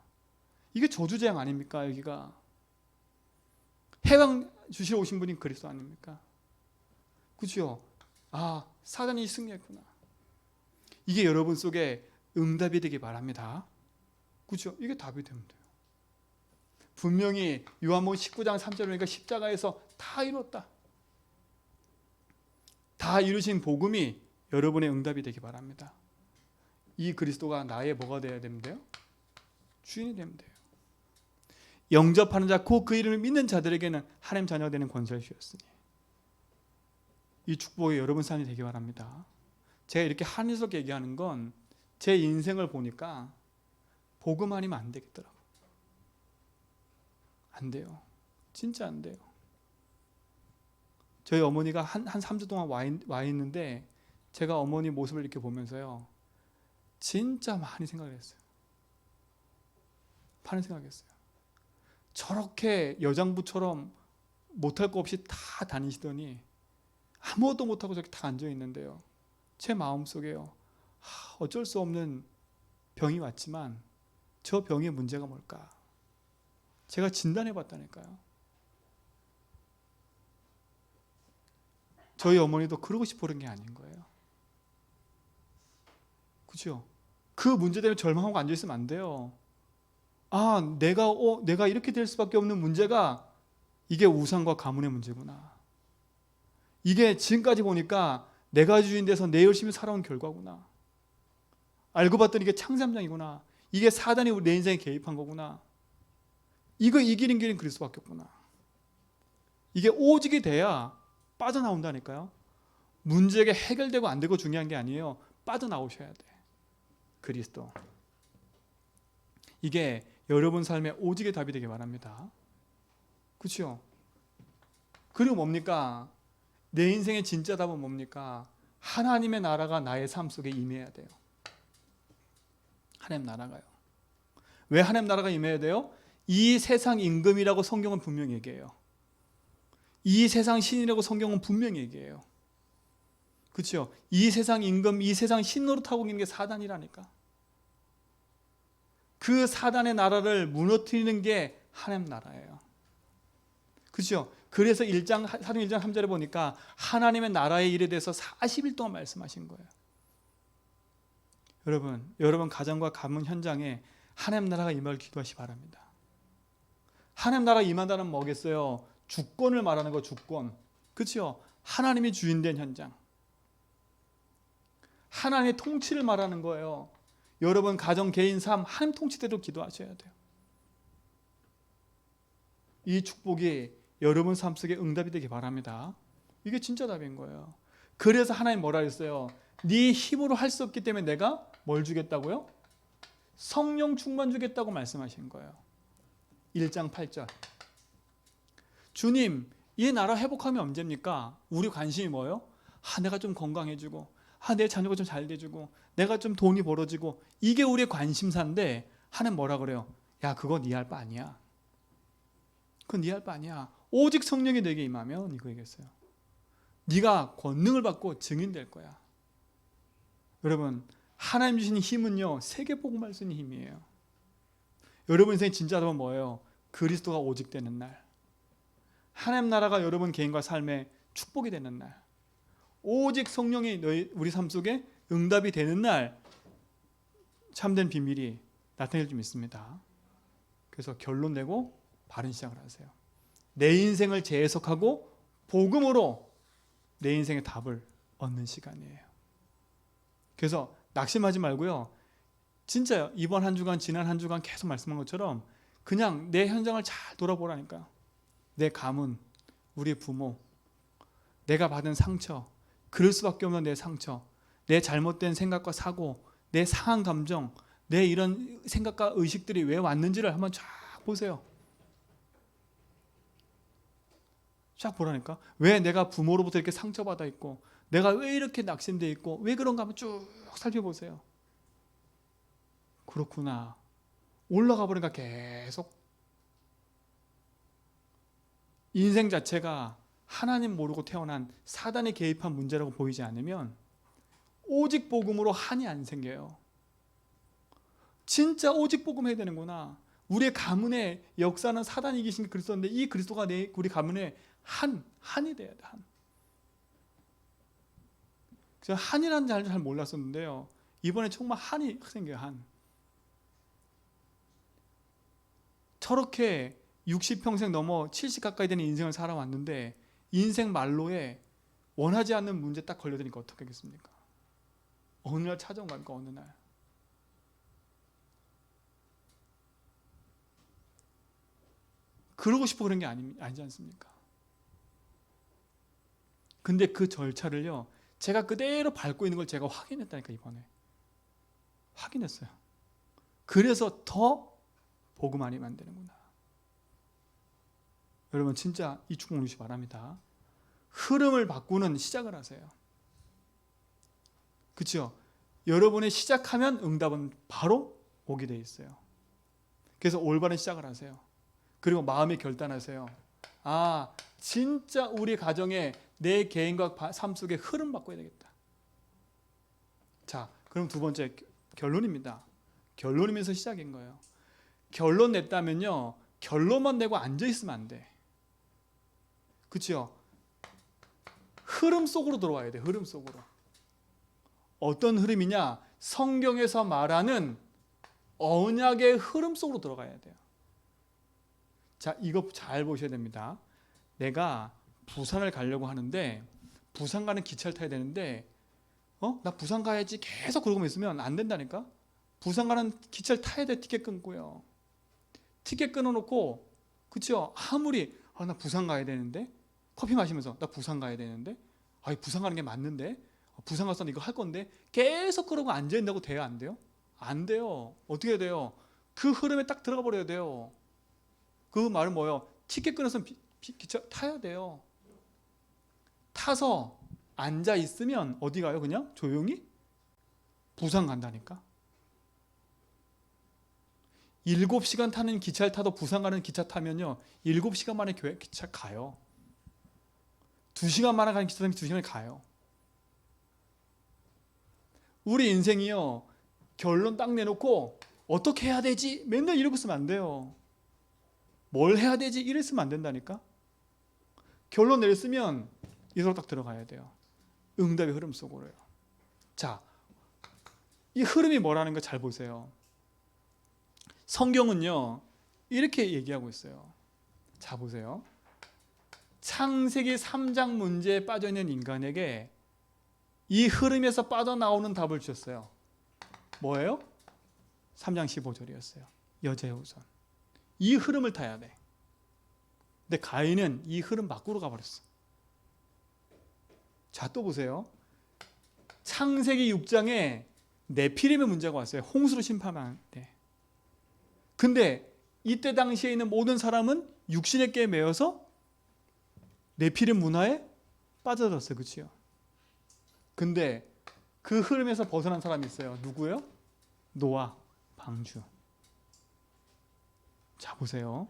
이게 저주재앙 아닙니까? 여기가 해방 주시러 오신 분이 그리스도 아닙니까? 그렇죠? 아 사단이 승리했구나. 이게 여러분 속에 응답이 되기 바랍니다. 그렇죠? 이게 답이 되면 돼요. 분명히 요한복음 19장 3절에 보니까 십자가에서 다 이뤘다. 다 이루신 복음이 여러분의 응답이 되기 바랍니다. 이 그리스도가 나의 뭐가 되어야 되는데요? 주인이 되면 돼요. 영접하는 자, 곧 그 이름을 믿는 자들에게는 하나님 자녀가 되는 권세를 주셨으니 이 축복이 여러분 삶이 되기 바랍니다. 제가 이렇게 한의스럽게 얘기하는 건 제 인생을 보니까 복음 아니면 안 되겠더라고요. 안 돼요. 진짜 안 돼요. 저희 어머니가 한 3주 동안 와 있는데 제가 어머니 모습을 이렇게 보면서요. 진짜 많이 생각을 했어요. 많이 생각했어요. 저렇게 여장부처럼 못할 거 없이 다 다니시더니 아무것도 못하고 저렇게 다 앉아있는데요. 제 마음속에요. 어쩔 수 없는 병이 왔지만 저 병의 문제가 뭘까? 제가 진단해 봤다니까요. 저희 어머니도 그러고 싶어 그런 게 아닌 거예요. 그렇죠? 그 문제 때문에 절망하고 앉아있으면 안 돼요. 아, 내가 이렇게 될 수밖에 없는 문제가 이게 우상과 가문의 문제구나. 이게 지금까지 보니까 내가 주인 돼서 내 열심히 살아온 결과구나. 알고 봤더니 이게 창삼장이구나. 이게 사단이 내 인생에 개입한 거구나. 이거 이기는 길은 그리스도밖에 없구나. 이게 오직이 돼야 빠져나온다니까요. 문제가 해결되고 안 되고 중요한 게 아니에요. 빠져나오셔야 돼. 그리스도. 이게 여러분 삶의 오직의 답이 되길 바랍니다. 그렇죠? 그리고 뭡니까? 내 인생의 진짜 답은 뭡니까? 하나님의 나라가 나의 삶 속에 임해야 돼요. 하나님 나라가요. 왜 하나님 나라가 임해야 돼요? 이 세상 임금이라고 성경은 분명히 얘기해요. 이 세상 신이라고 성경은 분명히 얘기해요. 그렇죠? 이 세상 임금, 이 세상 신으로 타고 있는 게 사단이라니까. 그 사단의 나라를 무너뜨리는 게 하나님 나라예요. 그렇죠? 그래서 사도행 1장 3절에 보니까 하나님의 나라의 일에 대해서 40일 동안 말씀하신 거예요. 여러분 가정과 가문 현장에 하나님 나라가 임할 기도하시기 바랍니다. 하나님 나라가 임한다는 뭐겠어요? 주권을 말하는 거, 주권. 그렇죠? 하나님이 주인된 현장. 하나님의 통치를 말하는 거예요. 여러분 가정, 개인, 삶 하나님 통치대로 기도하셔야 돼요. 이 축복이 여러분 삶 속에 응답이 되기 바랍니다. 이게 진짜 답인 거예요. 그래서 하나님 뭐라 했어요? 네 힘으로 할 수 없기 때문에 내가 뭘 주겠다고요? 성령 충만 주겠다고 말씀하신 거예요. 1장 8절. 주님, 이 나라 회복하면 언제입니까? 우리 관심이 뭐예요? 내가 좀 건강해지고, 내 자녀가 좀 잘 돼주고, 내가 좀 돈이 벌어지고, 이게 우리의 관심사인데 하나님 뭐라 그래요? 야, 그거 네 할 바 아니야. 그건 네 할 바 아니야. 오직 성령이 내게 임하면 이거 얘기했어요. 네가 권능을 받고 증인될 거야. 여러분, 하나님 주신 힘은요, 세계복음할 수 있는 힘이에요. 여러분 인생 진짜 답은 뭐예요? 그리스도가 오직 되는 날. 하나님 나라가 여러분 개인과 삶에 축복이 되는 날. 오직 성령이 우리 삶 속에 응답이 되는 날, 참된 비밀이 나타낼 줄 믿습니다. 그래서 결론 내고 바른 시작을 하세요. 내 인생을 재해석하고 복음으로 내 인생의 답을 얻는 시간이에요. 그래서 낙심하지 말고요. 진짜요. 이번 한 주간, 지난 한 주간 계속 말씀한 것처럼 그냥 내 현장을 잘 돌아보라니까요. 내 가문, 우리 부모, 내가 받은 상처, 그럴 수밖에 없는 내 상처, 내 잘못된 생각과 사고, 내 상한 감정, 내 이런 생각과 의식들이 왜 왔는지를 한번 쫙 보세요. 쫙 보라니까. 왜 내가 부모로부터 이렇게 상처받아 있고, 내가 왜 이렇게 낙심돼 있고, 왜 그런가 한번 쭉 살펴보세요. 그렇구나. 올라가 보니까 계속 인생 자체가 하나님 모르고 태어난 사단이 개입한 문제라고 보이지 않으면 오직 복음으로 한이 안 생겨요. 진짜 오직 복음 해야 되는구나. 우리의 가문의 역사는 사단이 이기신 그리스도인데 이 그리스도가 우리 가문의 한이 돼야 돼. 한. 제가 한이라는 잘 몰랐었는데요. 이번에 정말 한이 생겨요. 한. 저렇게 60평생 넘어 70 가까이 되는 인생을 살아왔는데 인생 말로에 원하지 않는 문제 딱 걸려드니까 어떻게 하겠습니까? 어느 날 찾아온 겁니까? 어느 날. 그러고 싶어 그런 게 아니지 않습니까? 근데 그 절차를요, 제가 그대로 밟고 있는 걸 제가 확인했다니까, 이번에. 확인했어요. 그래서 더 복음 안이 만드는구나. 여러분, 진짜 이 축복 누리시기 바랍니다. 흐름을 바꾸는 시작을 하세요. 그렇죠? 여러분이 시작하면 응답은 바로 오게 돼 있어요. 그래서 올바른 시작을 하세요. 그리고 마음에 결단하세요. 아, 진짜 우리 가정에 내 개인과 삶 속에 흐름 바꿔야 되겠다. 자, 그럼 두 번째 결론입니다. 결론이면서 시작인 거예요. 결론 냈다면요, 결론만 내고 앉아 있으면 안 돼. 그렇죠? 흐름 속으로 들어와야 돼. 흐름 속으로. 어떤 흐름이냐? 성경에서 말하는 언약의 흐름 속으로 들어가야 돼요. 자, 이거 잘 보셔야 됩니다. 내가 부산을 가려고 하는데 부산 가는 기차를 타야 되는데 나 부산 가야지 계속 그러고 있으면 안 된다니까. 부산 가는 기차를 타야 돼. 티켓 끊고요. 티켓 끊어놓고 그렇죠? 아무리 나 부산 가야 되는데 커피 마시면서 나 부산 가야 되는데 부산 가는 게 맞는데 부산 가서 이거 할 건데 계속 그러고 앉아있는다고 돼요? 안 돼요? 안 돼요. 어떻게 해야 돼요? 그 흐름에 딱 들어가 버려야 돼요. 그 말은 뭐예요? 티켓 끊어서 기차 타야 돼요. 타서 앉아 있으면 어디 가요? 그냥 조용히 부산 간다니까. 7시간 타는 기차를 타도 부산 가는 기차 타면요 7시간 만에 기차 가요. 2시간 만에 가는 기차 타면 2시간에 가요. 우리 인생이요 결론 딱 내놓고 어떻게 해야 되지? 맨날 이러고 있으면 안 돼요. 뭘 해야 되지? 이랬으면 안 된다니까. 결론 내렸으면 이대로 딱 들어가야 돼요. 응답의 흐름 속으로요. 자, 이 흐름이 뭐라는 거 잘 보세요. 성경은요 이렇게 얘기하고 있어요. 자, 보세요. 창세기 3장 문제에 빠져있는 인간에게 이 흐름에서 빠져나오는 답을 주셨어요. 뭐예요? 3장 15절이었어요. 여자의 후손. 이 흐름을 타야 돼. 근데 가인은 이 흐름 밖으로 가버렸어. 자, 또 보세요. 창세기 6장에 네피림의 문제가 왔어요. 홍수로 심판할 때. 근데 이때 당시에 있는 모든 사람은 육신의 깨에 매여서 네피림 문화에 빠져들었어요. 그렇죠? 근데 그 흐름에서 벗어난 사람이 있어요. 누구예요? 노아, 방주. 자, 보세요.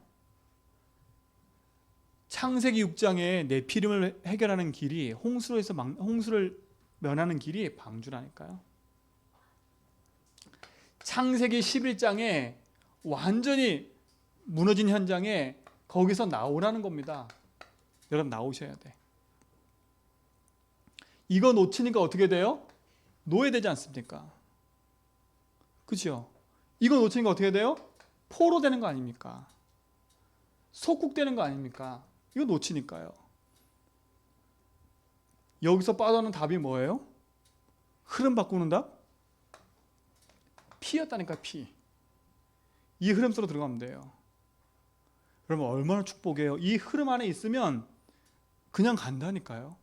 창세기 6장에 네피림을 해결하는 길이 홍수를 면하는 길이 방주라니까요. 창세기 11장에 완전히 무너진 현장에 거기서 나오라는 겁니다. 여러분 나오셔야 돼. 이거 놓치니까 어떻게 돼요? 노예되지 않습니까? 그렇죠? 이거 놓치니까 어떻게 돼요? 포로 되는 거 아닙니까? 속국되는 거 아닙니까? 이거 놓치니까요. 여기서 빠져나오는 답이 뭐예요? 흐름 바꾸는 답? 피였다니까, 피. 이 흐름 속으로 들어가면 돼요. 여러분 얼마나 축복이에요. 이 흐름 안에 있으면 그냥 간다니까요.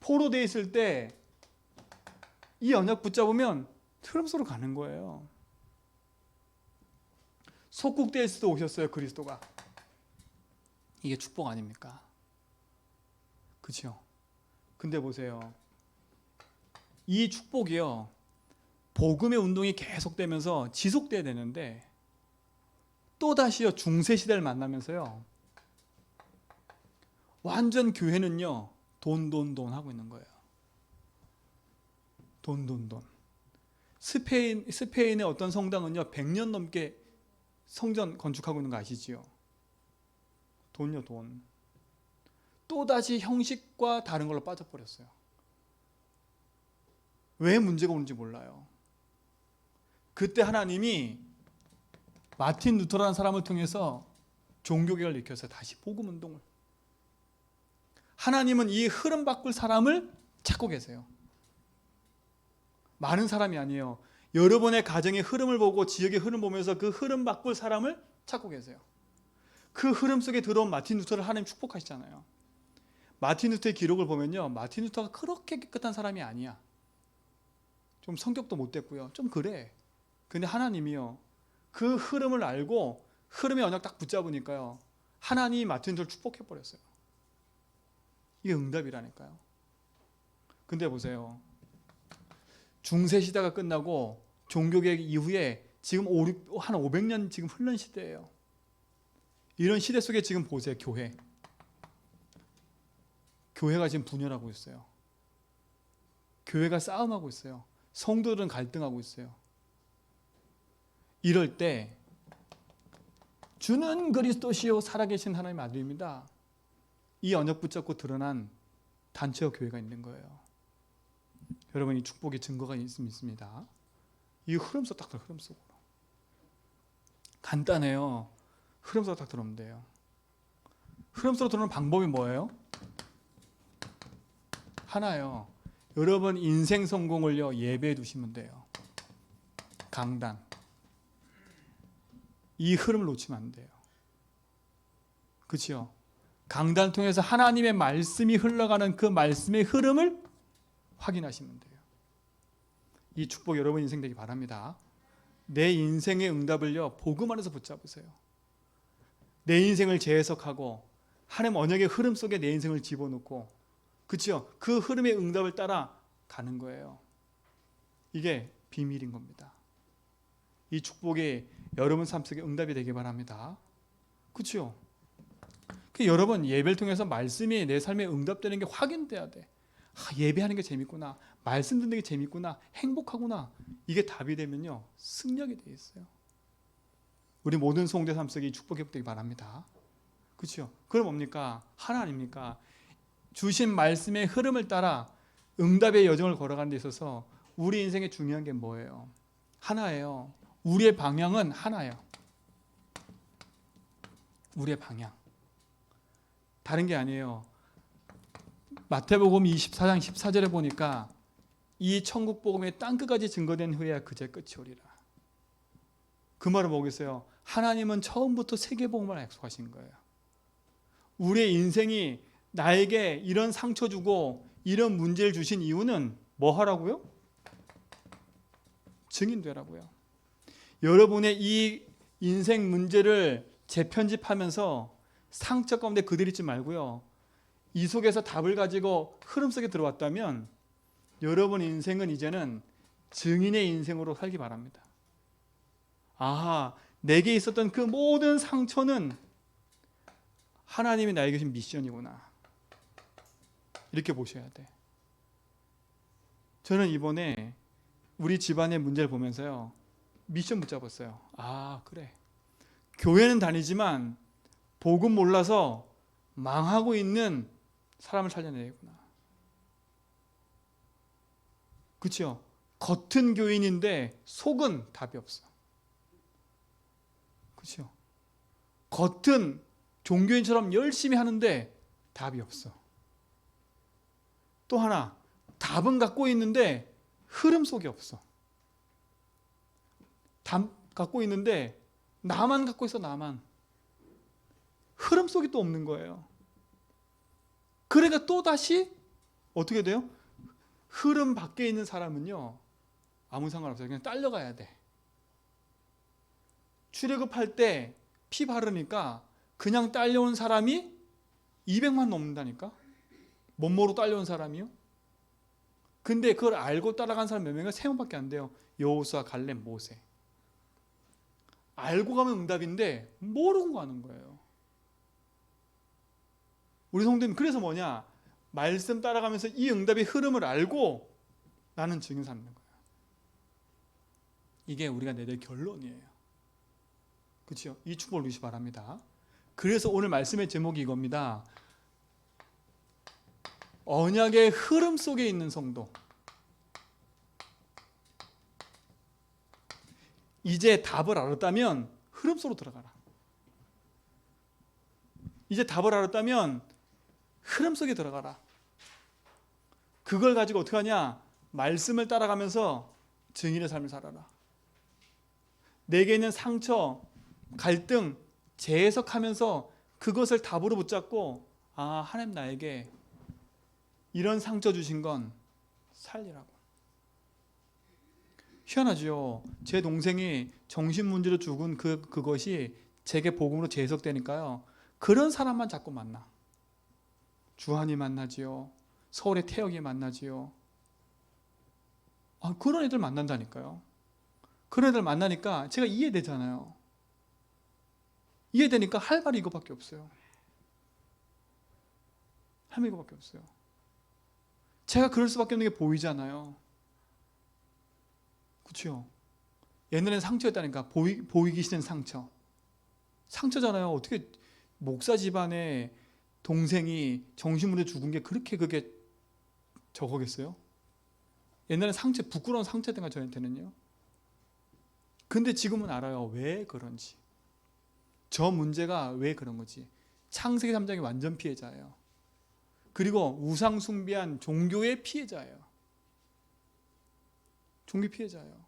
포로 돼 있을 때 이 언약 붙잡으면 흐름 속으로 가는 거예요. 속국대에서도 오셨어요, 그리스도가. 이게 축복 아닙니까? 그렇죠? 근데 보세요. 이 축복이요, 복음의 운동이 계속되면서 지속돼야 되는데 또다시요, 중세시대를 만나면서요, 완전 교회는요, 돈 하고 있는 거예요. 돈. 스페인의 어떤 성당은요, 100년 넘게 성전 건축하고 있는 거 아시지요? 돈요, 돈. 또다시 형식과 다른 걸로 빠져버렸어요. 왜 문제가 오는지 몰라요. 그때 하나님이 마틴 루터라는 사람을 통해서 종교개혁을 일으켰어요. 다시 복음 운동을. 하나님은 이 흐름 바꿀 사람을 찾고 계세요. 많은 사람이 아니에요. 여러분의 가정의 흐름을 보고, 지역의 흐름 보면서 그 흐름 바꿀 사람을 찾고 계세요. 그 흐름 속에 들어온 마틴 루터를 하나님 축복하시잖아요. 마틴 루터의 기록을 보면요, 마틴 루터가 그렇게 깨끗한 사람이 아니야. 좀 성격도 못됐고요, 좀 그래. 근데 하나님이요, 그 흐름을 알고 흐름의 언약 딱 붙잡으니까요, 하나님이 마틴 루터를 축복해버렸어요. 이게 응답이라니까요. 근데 보세요, 중세시대가 끝나고 종교개혁 이후에 지금 한 500년 지금 흘른 시대예요. 이런 시대 속에 지금 보세요, 교회가 지금 분열하고 있어요. 교회가 싸움하고 있어요. 성도들은 갈등하고 있어요. 이럴 때 주는 그리스도시요 살아계신 하나님의 아들입니다, 이 언약 붙잡고 드러난 단체와 교회가 있는 거예요. 여러분, 이 축복의 증거가 있습니다. 이 흐름 속 딱 들어, 흐름 속으로. 간단해요. 흐름 속으로 딱 들어오면 돼요. 흐름 속으로 들어오는 방법이 뭐예요? 하나요. 여러분 인생 성공을요, 예배해 두시면 돼요. 강단. 이 흐름을 놓치면 안 돼요. 그렇죠? 강단을 통해서 하나님의 말씀이 흘러가는 그 말씀의 흐름을 확인하시면 돼요. 이 축복 여러분 인생 되기 바랍니다. 내 인생의 응답을요, 복음 안에서 붙잡으세요. 내 인생을 재해석하고 하나님 언약의 흐름 속에 내 인생을 집어넣고, 그렇죠? 그 흐름의 응답을 따라 가는 거예요. 이게 비밀인 겁니다. 이 축복이 여러분 삶 속에 응답이 되기 바랍니다. 그렇죠? 여러분 예배를 통해서 말씀이 내 삶에 응답되는 게 확인돼야 돼. 예배하는 게 재밌구나, 말씀 듣는 게 재밌구나, 행복하구나. 이게 답이 되면요, 승력이 돼 있어요. 우리 모든 성도의 삶 속에 이 축복이 회복되기 바랍니다. 그렇죠? 그럼 뭡니까? 하나 아닙니까? 주신 말씀의 흐름을 따라 응답의 여정을 걸어가는 데 있어서 우리 인생에 중요한 게 뭐예요? 하나예요. 우리의 방향은 하나예요. 우리의 방향. 다른 게 아니에요. 마태복음 24장 14절에 보니까 이 천국 복음의 땅끝까지 증거된 후에야 그제 끝이 오리라. 그 말은 뭐겠어요? 하나님은 처음부터 세계복음을 약속하신 거예요. 우리의 인생이 나에게 이런 상처 주고 이런 문제를 주신 이유는 뭐 하라고요? 증인되라고요. 여러분의 이 인생 문제를 재편집하면서 상처 가운데 그대로 있지 말고요, 이 속에서 답을 가지고 흐름 속에 들어왔다면 여러분 인생은 이제는 증인의 인생으로 살기 바랍니다. 아하, 내게 있었던 그 모든 상처는 하나님이 나에게 주신 미션이구나, 이렇게 보셔야 돼. 저는 이번에 우리 집안의 문제를 보면서요, 미션 붙잡았어요. 아, 그래, 교회는 다니지만 복음 몰라서 망하고 있는 사람을 살려내야겠구나. 그렇죠? 겉은 교인인데 속은 답이 없어. 그렇죠? 겉은 종교인처럼 열심히 하는데 답이 없어. 또 하나, 답은 갖고 있는데 흐름 속에 없어. 답 갖고 있는데 나만 갖고 있어, 나만. 흐름 속에 또 없는 거예요. 그러니까 또 다시 어떻게 돼요? 흐름 밖에 있는 사람은요, 아무 상관없어요. 그냥 딸려가야 돼. 출애굽할 때 피 바르니까 그냥 딸려온 사람이 200만 넘는다니까. 몸모로 딸려온 사람이요. 근데 그걸 알고 따라간 사람 몇 명이가 3명밖에 안 돼요. 여호수아, 갈렙, 모세. 알고 가면 응답인데 모르고 가는 거예요. 우리 성도님 그래서 뭐냐? 말씀 따라가면서 이 응답의 흐름을 알고 나는 증인 삼는 거예요. 이게 우리가 내야 될 결론이에요. 그렇죠? 이 축복을 누리시 바랍니다. 그래서 오늘 말씀의 제목이 이겁니다. 언약의 흐름 속에 있는 성도. 이제 답을 알았다면 흐름 속으로 들어가라. 이제 답을 알았다면 흐름 속에 들어가라. 그걸 가지고 어떻게 하냐? 말씀을 따라가면서 증인의 삶을 살아라. 내게 있는 상처, 갈등, 재해석하면서 그것을 답으로 붙잡고 하나님 나에게 이런 상처 주신 건 살리라고. 희한하죠. 제 동생이 정신문제로 죽은 그것이 제게 복음으로 재해석되니까요. 그런 사람만 자꾸 만나. 주한이 만나지요. 서울의 태역이 만나지요. 그런 애들 만난다니까요. 그런 애들 만나니까 제가 이해되잖아요. 이해되니까 할 말이 이거밖에 없어요. 할 말이 이거밖에 없어요. 제가 그럴 수밖에 없는 게 보이잖아요. 그렇죠? 옛날에는 상처였다니까. 보이기 싫은 상처. 상처잖아요. 어떻게 목사 집안의 동생이 정신문제 죽은 게 그게 저거겠어요? 옛날엔 상처, 부끄러운 상처였던 거야 저한테는요. 근데 지금은 알아요. 왜 그런지. 저 문제가 왜 그런 거지. 창세기 3장이 완전 피해자예요. 그리고 우상 숭배한 종교의 피해자예요. 종교 피해자예요.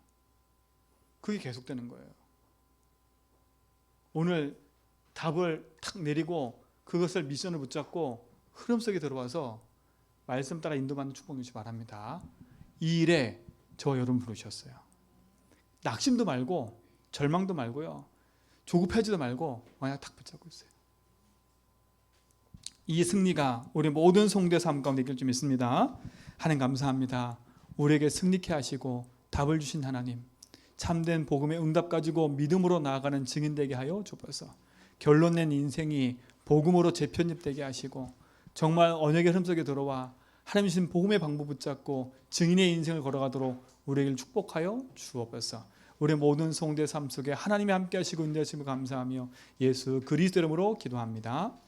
그게 계속되는 거예요. 오늘 답을 탁 내리고 그것을 미션을 붙잡고 흐름 속에 들어와서 말씀 따라 인도받는 축복 누리시 바랍니다. 이 일에 저와 여러분 부르셨어요. 낙심도 말고 절망도 말고요. 조급하지도 말고 만약 탁 붙잡고 있어요. 이 승리가 우리 모든 성도의 삶 가운데 있길 좀 있습니다. 하나님 감사합니다. 우리에게 승리케 하시고 답을 주신 하나님, 참된 복음의 응답 가지고 믿음으로 나아가는 증인 되게 하여 주옵소서. 결론 낸 인생이 복음으로 재편집되게 하시고 정말 언약의 흐름 속에 들어와 하나님 주신 복음의 방법 붙잡고 증인의 인생을 걸어가도록 우리에게 축복하여 주옵소서. 우리 모든 성도의 삶 속에 하나님이 함께 하시고 인도하시며 감사하며 예수 그리스도 이름으로 기도합니다.